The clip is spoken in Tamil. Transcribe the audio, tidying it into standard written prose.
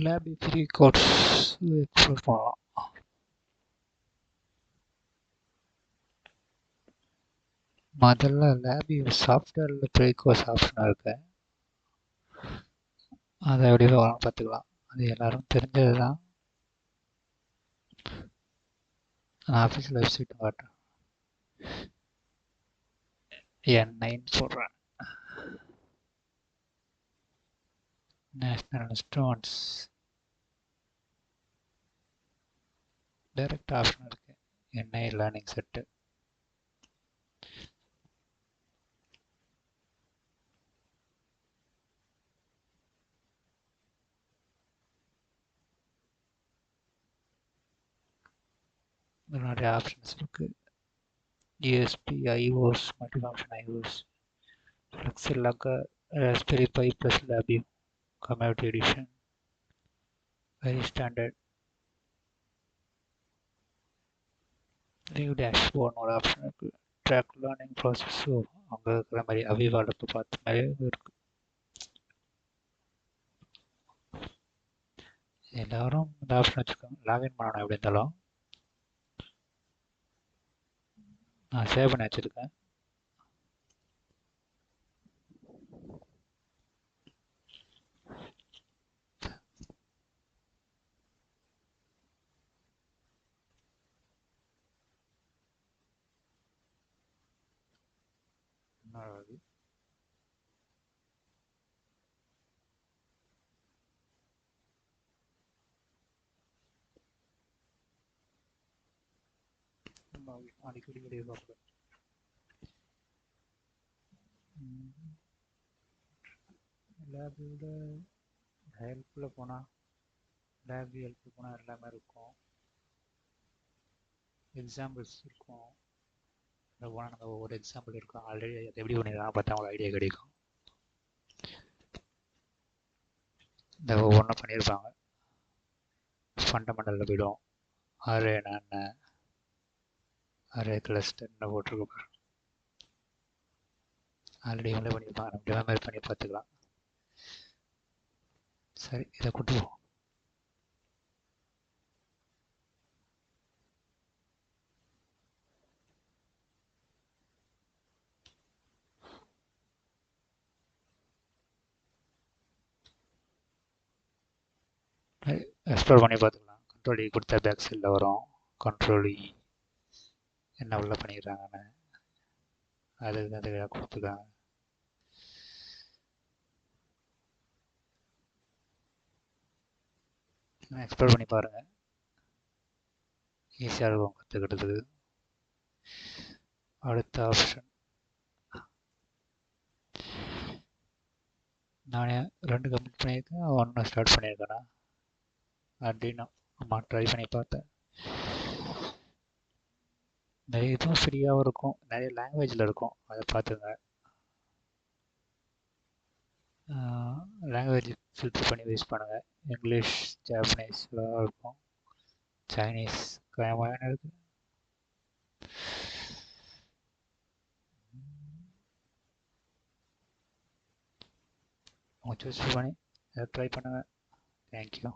லேப் ஃப்ரீ கோர்ஸ் எக்ஸ்ப்ளோர் பண்ணலாம். முதல்ல லேப் சாஃப்ட்வேரில் ஃப்ரீ கோர்ஸ் ஆப்ஷன் இருக்கு. அதை எப்படி பார்த்துக்கலாம். அது எல்லாரும் தெரிஞ்சது தான். நான் ஆஃபீஸில் வெப்சைட் காட்டுறேன். N9 போடுறேன். நேஷ்னல் இன்ஸ்ட்ருமெண்ட்ஸ் டைரக்ட் ஆப்ஷன் இருக்கு. N9 learning set. நிறைய ஆப்ஷன்ஸ் இருக்கு. ESP, IOS, multifunction IOS, Flexi Locker, Raspberry Pi plus Labium, Community Edition, very standard. New dashboard ஒரு ஆப்ஷன் இருக்கு. ட்ராக் லேர்னிங் ப்ராசஸ் அங்கே இருக்கிற மாதிரி அவிவாவில் இப்போ பார்த்த மாதிரி இருக்கு. எல்லாரும் இந்த ஆப்ஷன் வச்சுக்கோங்க. லாகின் பண்ணணும் எப்படி இருந்தாலும். நான் சேவ் பண்ணி வச்சுருக்கேன். அடிக்கடி வெளியே பார்ப்பேன். லேபோட ஹெல்ப்பில் போனால் எல்லாமே இருக்கும். எக்ஸாம்பிள்ஸ் இருக்கும். அதை போனால் நம்ம ஒவ்வொரு எக்ஸாம்பிள் இருக்கும். ஆல்ரெடி அதை எப்படி பண்ணிடலாம் பார்த்தா அவங்களுக்கு ஐடியா கிடைக்கும். இந்த ஒவ்வொன்றும் பண்ணியிருப்பாங்க. ஃபண்டமெண்டலில் போய்டும். அரே என்னென்ன அரே கிளஸ்டர்னு போட்டிருக்க பாரு. ஆல்ரெடி இவங்களே பண்ணியிருப்பாங்க. நம்ம இதே மாதிரி பண்ணி பார்த்துக்கலாம். சரி, இதை கொடுத்துருவோம். எக்ஸ்ப்ளோர் பண்ணி பார்த்துக்கலாம். கண்ட்ரோல் இ கொடுத்தா பேக் சைடில் வரும். கண்ட்ரோல் இ என்ன உள்ள பண்ணிடுறாங்கன்னு அது கொடுத்துருக்காங்க. எக்ஸ்ப்ளோர் பண்ணி பாருங்கள். ஈஸியாக இருக்கும் கற்றுக்கிட்டதுக்கு. அடுத்த ஆப்ஷன் நானே 2 கம்ப்ளீட் பண்ணியிருக்கேன். 1 ஸ்டார்ட் பண்ணியிருக்கேண்ணா. அப்படின்னு ஆமாம் ட்ரை பண்ணி பார்த்தேன். நிறைய இதுவும் ஃப்ரீயாகவும் இருக்கும். நிறைய லாங்குவேஜில் இருக்கும். அதை பார்த்துங்க. லாங்குவேஜ் ஃபில்டர் பண்ணி யூஸ் பண்ணுங்கள். இங்கிலீஷ், ஜாப்பனீஸ் இருக்கும். சைனீஸ் கயமான இருக்கு. சூஸ் பண்ணி அதை ட்ரை பண்ணுங்கள். தேங்க்யூ.